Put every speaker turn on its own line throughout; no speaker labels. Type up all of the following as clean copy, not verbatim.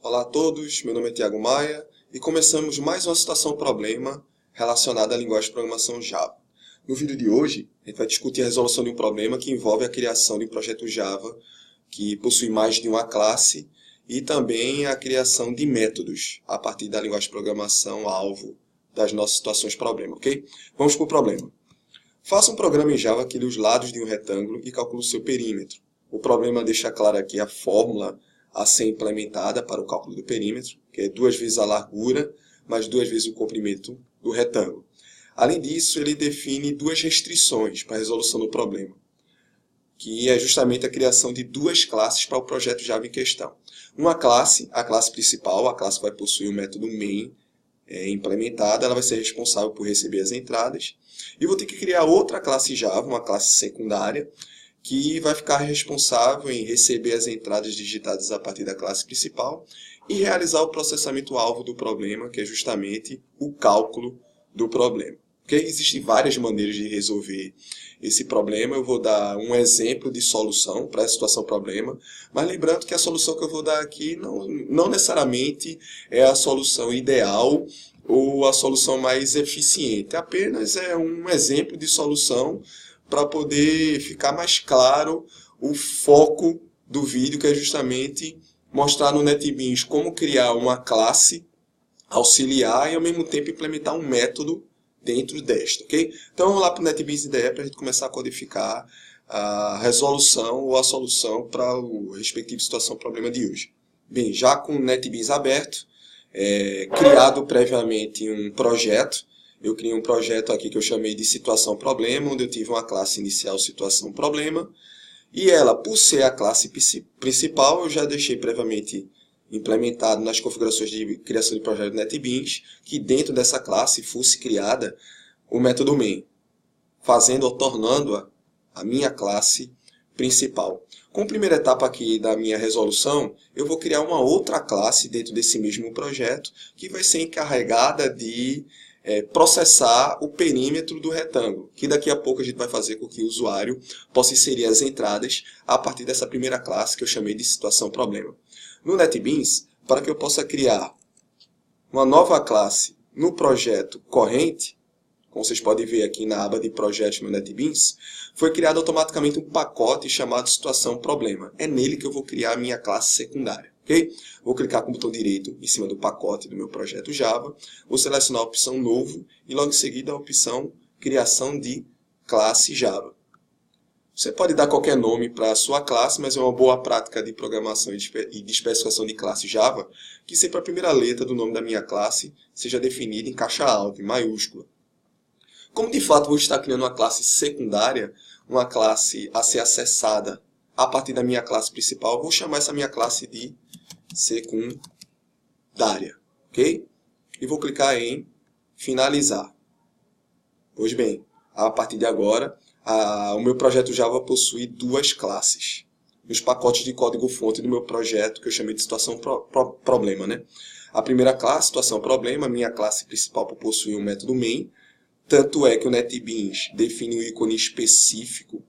Olá a todos, meu nome é Thiago Maia e começamos mais uma situação-problema relacionada à linguagem de programação Java. No vídeo de hoje, a gente vai discutir a resolução de um problema que envolve a criação de um projeto Java que possui mais de uma classe e também a criação de métodos a partir da linguagem de programação alvo das nossas situações-problema, ok? Vamos para o problema. Faça um programa em Java que lê os lados de um retângulo e calcule o seu perímetro. O problema deixa claro aqui a fórmula a ser implementada para o cálculo do perímetro, que é 2 vezes a largura mais 2 vezes o comprimento do retângulo. Além disso, ele define duas restrições para a resolução do problema, que é justamente a criação de duas classes para o projeto Java em questão. Uma classe, a classe principal, a classe que vai possuir o método main implementada, ela vai ser responsável por receber as entradas. E vou ter que criar outra classe Java, uma classe secundária, que vai ficar responsável em receber as entradas digitadas a partir da classe principal e realizar o processamento alvo do problema, que é justamente o cálculo do problema. Okay? Existem várias maneiras de resolver esse problema. Eu vou dar um exemplo de solução para a situação problema, mas lembrando que a solução que eu vou dar aqui não necessariamente é a solução ideal ou a solução mais eficiente. Apenas é um exemplo de solução para poder ficar mais claro o foco do vídeo, que é justamente mostrar no NetBeans como criar uma classe auxiliar e ao mesmo tempo implementar um método dentro desta, ok? Então vamos lá para o NetBeans IDE para a gente começar a codificar a resolução ou a solução para o respectivo situação-problema de hoje. Bem, já com o NetBeans aberto, criado previamente um projeto, eu criei um projeto aqui que eu chamei de situação-problema, onde eu tive uma classe inicial situação-problema, e ela, por ser a classe principal, eu já deixei previamente implementado nas configurações de criação de projeto NetBeans, que dentro dessa classe fosse criada o método main, fazendo ou tornando-a a minha classe principal. Como primeira etapa aqui da minha resolução, eu vou criar uma outra classe dentro desse mesmo projeto, que vai ser encarregada de processar o perímetro do retângulo, que daqui a pouco a gente vai fazer com que o usuário possa inserir as entradas a partir dessa primeira classe que eu chamei de situação-problema. No NetBeans, para que eu possa criar uma nova classe no projeto corrente, como vocês podem ver aqui na aba de projetos no NetBeans, foi criado automaticamente um pacote chamado situação-problema. É nele que eu vou criar a minha classe secundária. Okay? Vou clicar com o botão direito em cima do pacote do meu projeto Java, vou selecionar a opção Novo e logo em seguida a opção Criação de classe Java. Você pode dar qualquer nome para a sua classe, mas é uma boa prática de programação e de especificação de classe Java que sempre a primeira letra do nome da minha classe seja definida em caixa alta, em maiúscula. Como de fato vou estar criando uma classe secundária, uma classe a ser acessada a partir da minha classe principal, vou chamar essa minha classe de secundária, ok? E vou clicar em finalizar. Pois bem, a partir de agora, o meu projeto Java possui duas classes. Nos pacotes de código-fonte do meu projeto, que eu chamei de situação-problema, né? A primeira classe, situação-problema, minha classe principal possui um método main, tanto é que o NetBeans define um ícone específico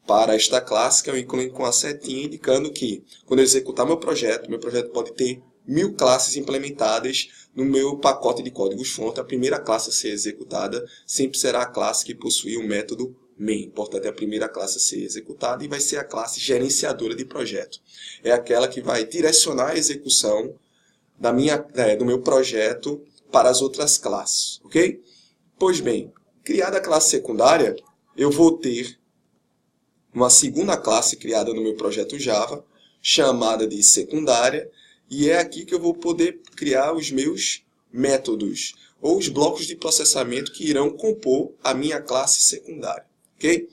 para esta classe, que é um ícone com a setinha, indicando que, quando eu executar meu projeto pode ter 1000 classes implementadas no meu pacote de códigos-fonte. A primeira classe a ser executada sempre será a classe que possui o método main. Portanto, é a primeira classe a ser executada e vai ser a classe gerenciadora de projeto. É aquela que vai direcionar a execução do meu projeto para as outras classes. Ok? Pois bem, criada a classe secundária, eu vou ter uma segunda classe criada no meu projeto Java, chamada de secundária, e é aqui que eu vou poder criar os meus métodos, ou os blocos de processamento que irão compor a minha classe secundária. Okay?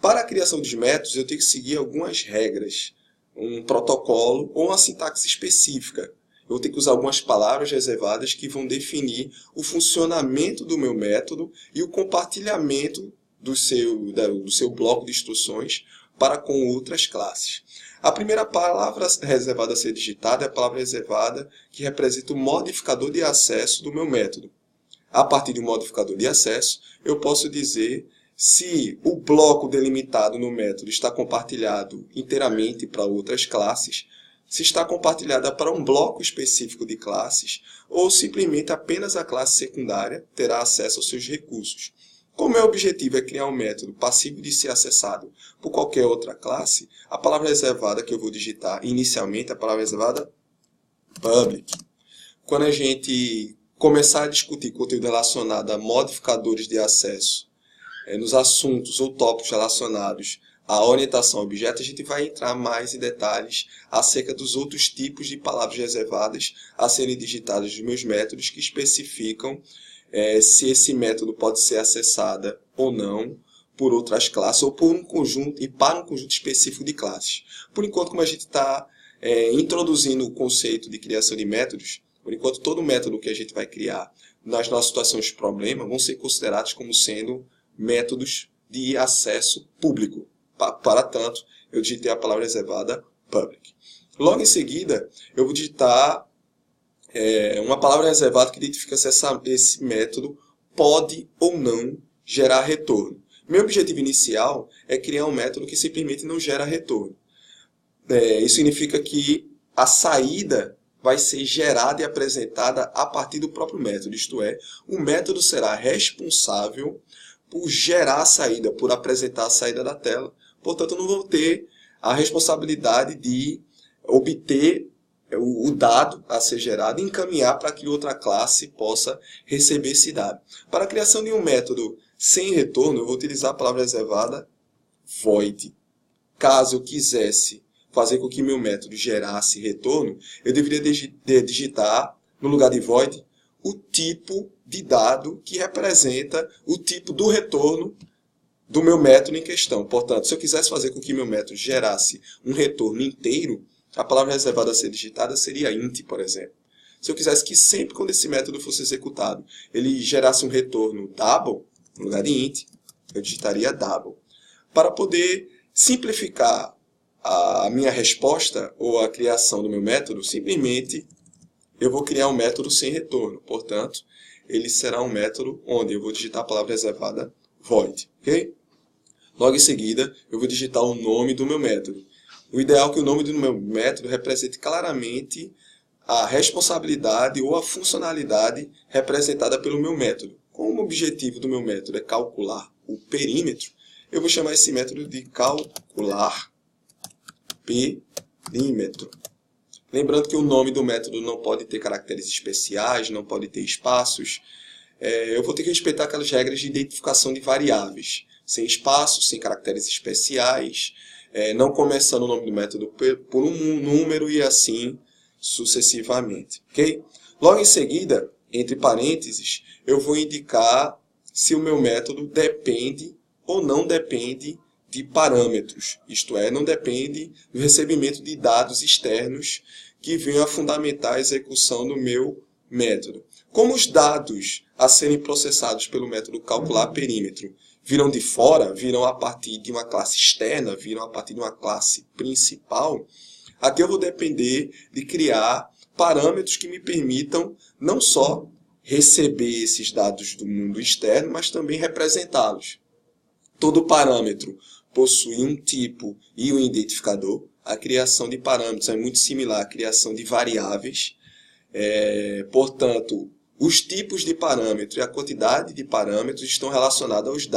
Para a criação dos métodos, eu tenho que seguir algumas regras, um protocolo ou uma sintaxe específica. Eu vou ter que usar algumas palavras reservadas que vão definir o funcionamento do meu método e o compartilhamento do seu bloco de instruções para com outras classes. A primeira palavra reservada a ser digitada é a palavra reservada que representa o modificador de acesso do meu método. A partir do modificador de acesso, eu posso dizer se o bloco delimitado no método está compartilhado inteiramente para outras classes, se está compartilhada para um bloco específico de classes ou simplesmente apenas a classe secundária terá acesso aos seus recursos. Como meu objetivo é criar um método passível de ser acessado por qualquer outra classe, a palavra reservada que eu vou digitar inicialmente, a palavra reservada public. Quando a gente começar a discutir conteúdo relacionado a modificadores de acesso nos assuntos ou tópicos relacionados à orientação a objeto, a gente vai entrar mais em detalhes acerca dos outros tipos de palavras reservadas a serem digitadas nos meus métodos que especificam se esse método pode ser acessado ou não por outras classes ou por um conjunto e para um conjunto específico de classes. Por enquanto, como a gente está introduzindo o conceito de criação de métodos, por enquanto todo método que a gente vai criar nas nossas situações de problema vão ser considerados como sendo métodos de acesso público. Para tanto, eu digitei a palavra reservada public. Logo em seguida, eu vou digitar uma palavra reservada que identifica se esse método pode ou não gerar retorno. Meu objetivo inicial é criar um método que simplesmente não gera retorno. Isso significa que a saída vai ser gerada e apresentada a partir do próprio método. Isto é, o método será responsável por gerar a saída, por apresentar a saída da tela. Portanto, eu não vou ter a responsabilidade de obter o dado a ser gerado e encaminhar para que outra classe possa receber esse dado. Para a criação de um método sem retorno, eu vou utilizar a palavra reservada void. Caso eu quisesse fazer com que meu método gerasse retorno, eu deveria digitar, no lugar de void, o tipo de dado que representa o tipo do retorno do meu método em questão. Portanto, se eu quisesse fazer com que meu método gerasse um retorno inteiro, a palavra reservada a ser digitada seria int, por exemplo. Se eu quisesse que sempre quando esse método fosse executado, ele gerasse um retorno double, no lugar de int, eu digitaria double. Para poder simplificar a minha resposta ou a criação do meu método, simplesmente eu vou criar um método sem retorno. Portanto, ele será um método onde eu vou digitar a palavra reservada void. Okay? Logo em seguida, eu vou digitar o nome do meu método. O ideal é que o nome do meu método represente claramente a responsabilidade ou a funcionalidade representada pelo meu método. Como o objetivo do meu método é calcular o perímetro, eu vou chamar esse método de calcular perímetro. Lembrando que o nome do método não pode ter caracteres especiais, não pode ter espaços. Eu vou ter que respeitar aquelas regras de identificação de variáveis, sem espaços, sem caracteres especiais, não começando o nome do método por um número e assim sucessivamente. Okay? Logo em seguida, entre parênteses, eu vou indicar se o meu método depende ou não depende de parâmetros, isto é, não depende do recebimento de dados externos que venham a fundamentar a execução do meu método. Como os dados a serem processados pelo método calcular perímetro virão de fora, virão a partir de uma classe externa, virão a partir de uma classe principal, aqui eu vou depender de criar parâmetros que me permitam não só receber esses dados do mundo externo, mas também representá-los. Todo parâmetro possui um tipo e um identificador. A criação de parâmetros é muito similar à criação de variáveis. Portanto, os tipos de parâmetro e a quantidade de parâmetros estão relacionados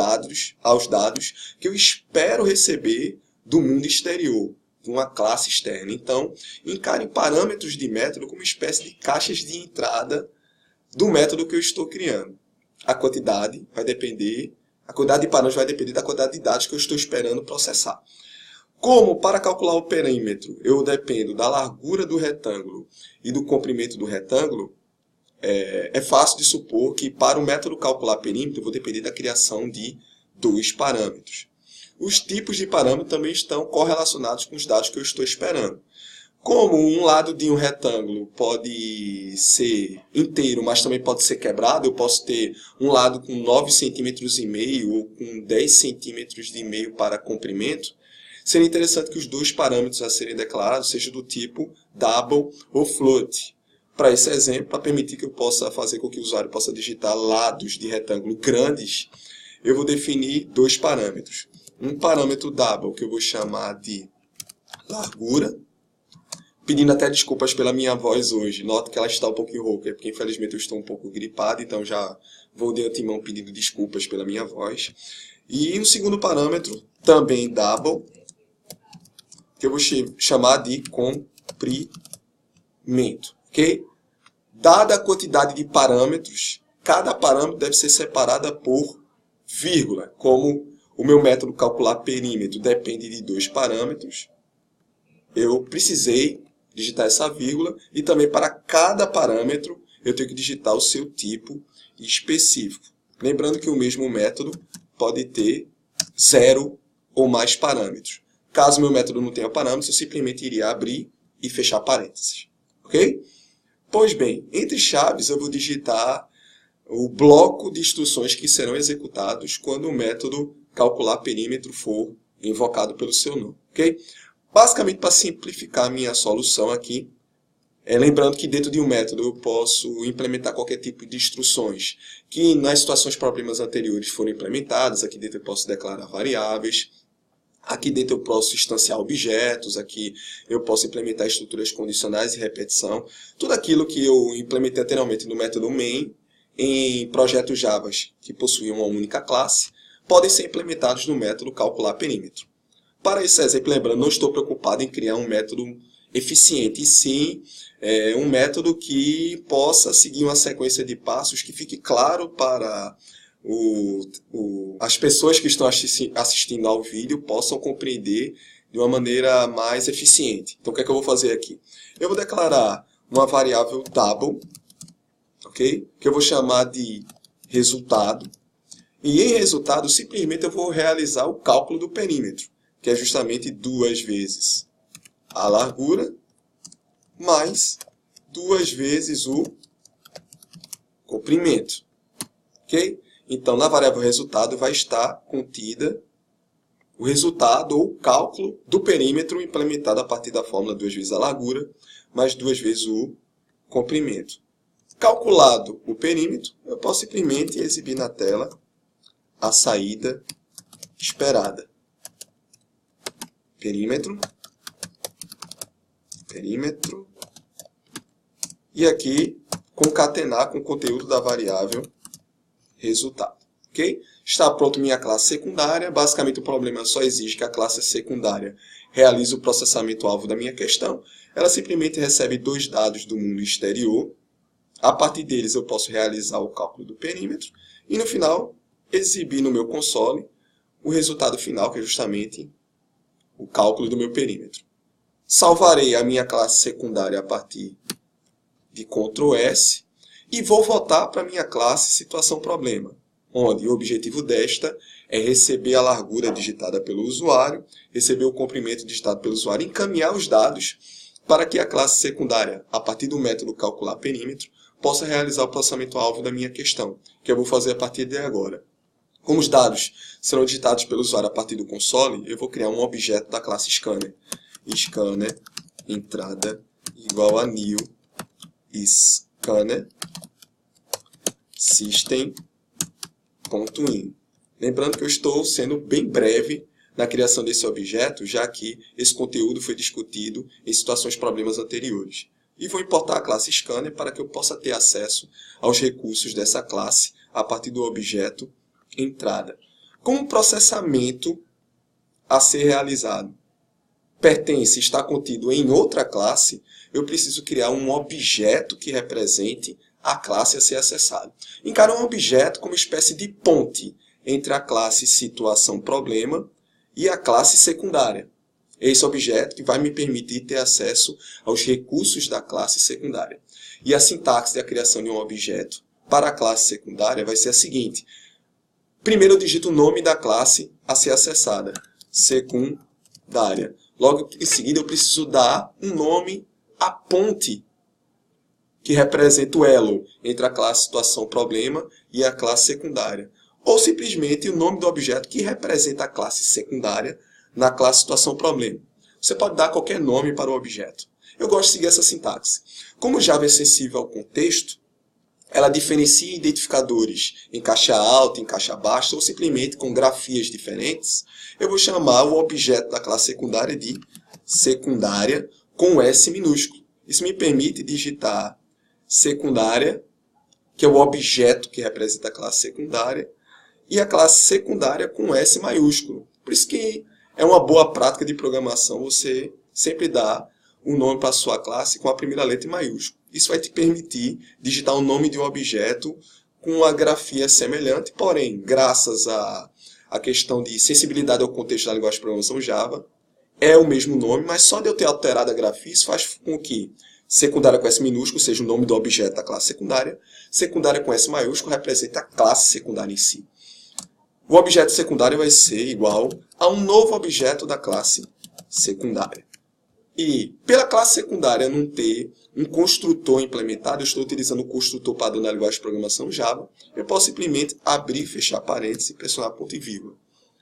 aos dados que eu espero receber do mundo exterior, de uma classe externa. Então, encare parâmetros de método como uma espécie de caixas de entrada do método que eu estou criando. A quantidade de parâmetros vai depender da quantidade de dados que eu estou esperando processar. Como para calcular o perímetro eu dependo da largura do retângulo e do comprimento do retângulo, é fácil de supor que para o método calcular perímetro eu vou depender da criação de dois parâmetros. Os tipos de parâmetro também estão correlacionados com os dados que eu estou esperando. Como um lado de um retângulo pode ser inteiro, mas também pode ser quebrado, eu posso ter um lado com 9,5 cm ou com 10,5 cm para comprimento, seria interessante que os dois parâmetros a serem declarados sejam do tipo double ou float. Para esse exemplo, para permitir que eu possa fazer com que o usuário possa digitar lados de retângulo grandes, eu vou definir dois parâmetros. Um parâmetro double que eu vou chamar de largura Pedindo até desculpas pela minha voz hoje. Noto que ela está um pouquinho rouca, porque infelizmente eu estou um pouco gripado, então já vou de antemão pedindo desculpas pela minha voz. E um segundo parâmetro, também double, que eu vou chamar de comprimento, ok? Dada a quantidade de parâmetros, cada parâmetro deve ser separada por vírgula. Como o meu método calcular perímetro depende de 2 parâmetros, eu precisei digitar essa vírgula e também para cada parâmetro eu tenho que digitar o seu tipo específico. Lembrando que o mesmo método pode ter 0 ou mais parâmetros. Caso meu método não tenha parâmetros, eu simplesmente iria abrir e fechar parênteses. Ok? Pois bem, entre chaves eu vou digitar o bloco de instruções que serão executados quando o método calcular perímetro for invocado pelo seu nome. Ok? Basicamente, para simplificar a minha solução aqui, lembrando que dentro de um método eu posso implementar qualquer tipo de instruções que nas situações problemas anteriores foram implementadas. Aqui dentro eu posso declarar variáveis, aqui dentro eu posso instanciar objetos, aqui eu posso implementar estruturas condicionais e repetição. Tudo aquilo que eu implementei anteriormente no método main em projetos Java que possuem uma única classe, podem ser implementados no método calcular perímetro. Para esse exemplo, lembrando, não estou preocupado em criar um método eficiente, e sim um método que possa seguir uma sequência de passos que fique claro para as pessoas que estão assistindo ao vídeo possam compreender de uma maneira mais eficiente. Então, o que é que eu vou fazer aqui? Eu vou declarar uma variável double, okay? Que eu vou chamar de resultado. E em resultado, simplesmente eu vou realizar o cálculo do perímetro, que é justamente 2 vezes a largura mais 2 vezes o comprimento. Ok? Então, na variável resultado vai estar contida o resultado ou o cálculo do perímetro implementado a partir da fórmula 2 vezes a largura mais 2 vezes o comprimento. Calculado o perímetro, eu posso simplesmente exibir na tela a saída esperada. Perímetro, e aqui concatenar com o conteúdo da variável resultado. Okay? Está pronto minha classe secundária. Basicamente o problema só exige que a classe secundária realize o processamento-alvo da minha questão. Ela simplesmente recebe 2 dados do mundo exterior. A partir deles eu posso realizar o cálculo do perímetro e no final exibir no meu console o resultado final, que é justamente o cálculo do meu perímetro. Salvarei a minha classe secundária a partir de Ctrl S e vou voltar para a minha classe situação problema, onde o objetivo desta é receber a largura digitada pelo usuário, receber o comprimento digitado pelo usuário e encaminhar os dados para que a classe secundária, a partir do método calcular perímetro, possa realizar o processamento-alvo da minha questão, que eu vou fazer a partir de agora. Como os dados serão digitados pelo usuário a partir do console, eu vou criar um objeto da classe scanner. Scanner, entrada, igual a new scanner system.in. Lembrando que eu estou sendo bem breve na criação desse objeto, já que esse conteúdo foi discutido em situações problemas anteriores. E vou importar a classe scanner para que eu possa ter acesso aos recursos dessa classe a partir do objeto entrada. Como o processamento a ser realizado pertence, está contido em outra classe, eu preciso criar um objeto que represente a classe a ser acessada. Encaro um objeto como espécie de ponte entre a classe situação problema e a classe secundária. Esse objeto que vai me permitir ter acesso aos recursos da classe secundária. E a sintaxe da criação de um objeto para a classe secundária vai ser a seguinte. Primeiro eu digito o nome da classe a ser acessada, secundária. Logo em seguida eu preciso dar um nome à ponte que representa o elo entre a classe situação problema e a classe secundária. Ou simplesmente o nome do objeto que representa a classe secundária na classe situação problema. Você pode dar qualquer nome para o objeto. Eu gosto de seguir essa sintaxe. Como o Java é sensível ao contexto, ela diferencia identificadores em caixa alta, em caixa baixa, ou simplesmente com grafias diferentes. Eu vou chamar o objeto da classe secundária de secundária, com S minúsculo. Isso me permite digitar secundária, que é o objeto que representa a classe secundária, e a classe secundária com S maiúsculo. Por isso que é uma boa prática de programação você sempre dar um nome para a sua classe com a primeira letra em maiúsculo. Isso vai te permitir digitar o nome de um objeto com uma grafia semelhante, porém, graças à questão de sensibilidade ao contexto da linguagem de programação Java, é o mesmo nome, mas só de eu ter alterado a grafia, isso faz com que secundária com S minúsculo seja o nome do objeto da classe secundária, secundária com S maiúsculo representa a classe secundária em si. O objeto secundário vai ser igual a um novo objeto da classe secundária. E pela classe secundária não ter um construtor implementado, eu estou utilizando o construtor padrão da linguagem de programação Java, eu posso simplesmente abrir e fechar parênteses e pressionar ponto e vírgula.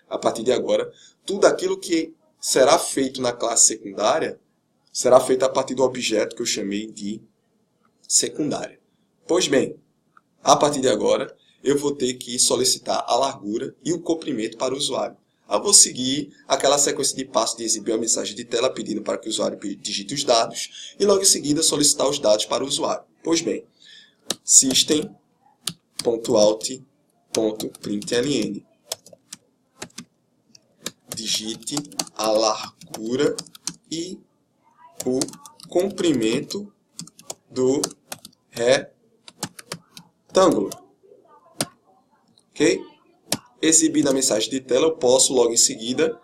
A partir de agora, tudo aquilo que será feito na classe secundária será feito a partir do objeto que eu chamei de secundária. Pois bem, a partir de agora, eu vou ter que solicitar a largura e o comprimento para o usuário. Eu vou seguir aquela sequência de passos de exibir uma mensagem de tela pedindo para que o usuário digite os dados e logo em seguida solicitar os dados para o usuário. Pois bem, system.out.println digite a largura e o comprimento do retângulo. Ok? Exibida a mensagem de tela, eu posso logo em seguida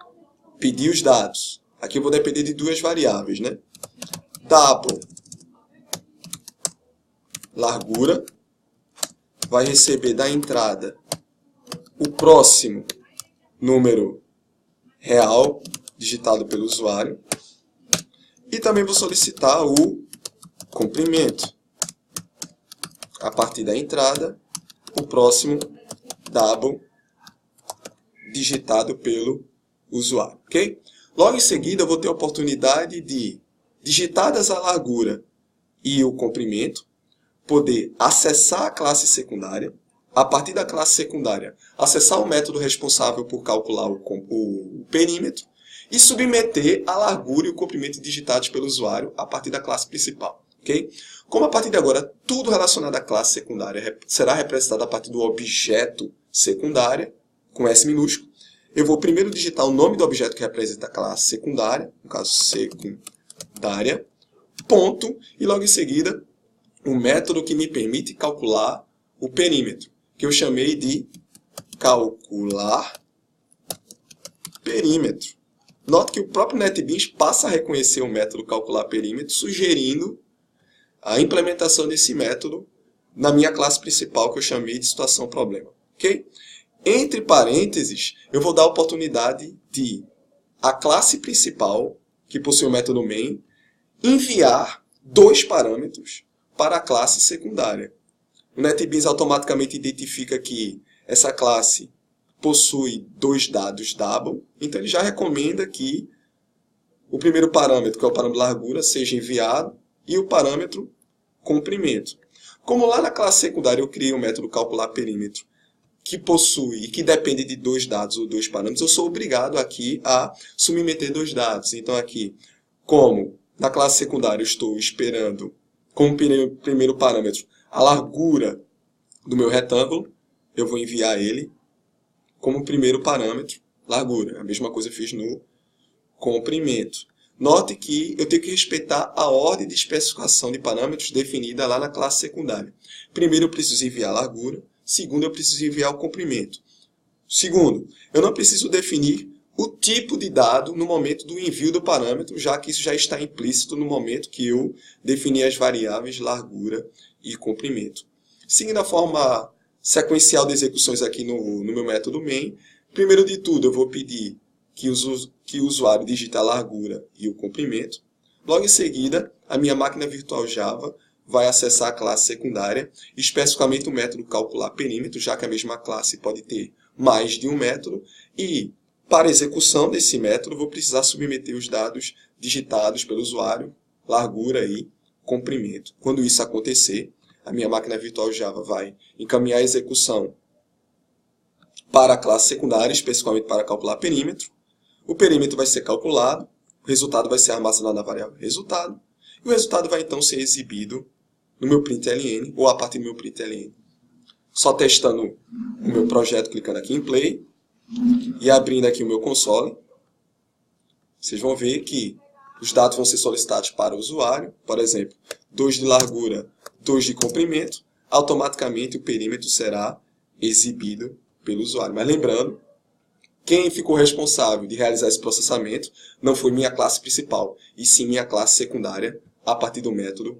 pedir os dados. Aqui eu vou depender de duas variáveis, né? Double largura vai receber da entrada o próximo número real digitado pelo usuário. E também vou solicitar o comprimento. A partir da entrada, o próximo double digitado pelo usuário. Ok? Logo em seguida, eu vou ter a oportunidade de, digitadas a largura e o comprimento, poder acessar a classe secundária. A partir da classe secundária, acessar o método responsável por calcular o perímetro e submeter a largura e o comprimento digitados pelo usuário a partir da classe principal. Okay? Como a partir de agora tudo relacionado à classe secundária será representado a partir do objeto secundária, com S minúsculo, eu vou primeiro digitar o nome do objeto que representa a classe secundária, no caso secundária, ponto, e logo em seguida o método que me permite calcular o perímetro, que eu chamei de calcular perímetro. Note que o próprio NetBeans passa a reconhecer o método calcular perímetro, sugerindo a implementação desse método na minha classe principal, que eu chamei de situação problema. Okay? Entre parênteses, eu vou dar a oportunidade de a classe principal, que possui o método main, enviar dois parâmetros para a classe secundária. O NetBeans automaticamente identifica que essa classe possui dois dados double, então ele já recomenda que o primeiro parâmetro, que é o parâmetro largura, seja enviado e o parâmetro comprimento. Como lá na classe secundária eu criei o método calcular perímetro, que possui e que depende de dois dados ou dois parâmetros, eu sou obrigado aqui a submeter dois dados. Então aqui, como na classe secundária eu estou esperando como primeiro parâmetro a largura do meu retângulo, eu vou enviar ele como primeiro parâmetro, largura. A mesma coisa eu fiz no comprimento. Note que eu tenho que respeitar a ordem de especificação de parâmetros definida lá na classe secundária. Primeiro eu preciso enviar a largura, segundo eu preciso enviar o comprimento. Segundo, eu não preciso definir o tipo de dado no momento do envio do parâmetro, já que isso já está implícito no momento que eu defini as variáveis largura e comprimento. Seguindo a forma sequencial de execuções aqui no meu método main, primeiro de tudo eu vou pedir que o usuário digite a largura e o comprimento. Logo em seguida, a minha máquina virtual Java vai acessar a classe secundária, especificamente o método calcular perímetro, já que a mesma classe pode ter mais de um método, e para a execução desse método, vou precisar submeter os dados digitados pelo usuário, largura e comprimento. Quando isso acontecer, a minha máquina virtual Java vai encaminhar a execução para a classe secundária, especificamente para calcular perímetro. O perímetro vai ser calculado, O resultado vai ser armazenado na variável resultado. E o resultado vai então ser exibido no meu println ou a partir do meu println. Só testando o meu projeto, clicando aqui em Play e abrindo aqui o meu console, vocês vão ver que os dados vão ser solicitados para o usuário, por exemplo, 2 de largura, 2 de comprimento, automaticamente o perímetro será exibido pelo usuário. Mas lembrando, quem ficou responsável de realizar esse processamento não foi minha classe principal, e sim minha classe secundária, a partir do método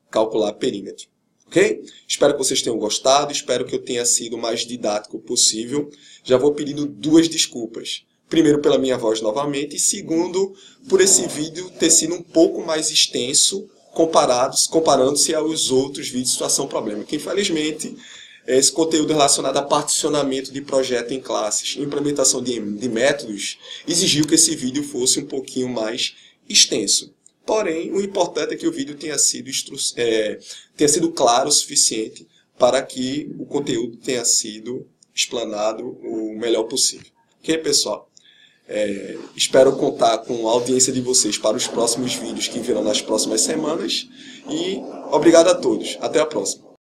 calcular perímetro. Ok? Espero que vocês tenham gostado, espero que eu tenha sido o mais didático possível. Já vou pedindo 2 desculpas. Primeiro, pela minha voz novamente, e segundo, por esse vídeo ter sido um pouco mais extenso comparando-se aos outros vídeos de situação-problema. Que, infelizmente, esse conteúdo relacionado a particionamento de projeto em classes, implementação de métodos, exigiu que esse vídeo fosse um pouquinho mais extenso. Porém, o importante é que o vídeo tenha sido claro o suficiente para que o conteúdo tenha sido explanado o melhor possível. Ok, pessoal? Espero contar com a audiência de vocês para os próximos vídeos que virão nas próximas semanas. E obrigado a todos. Até a próxima.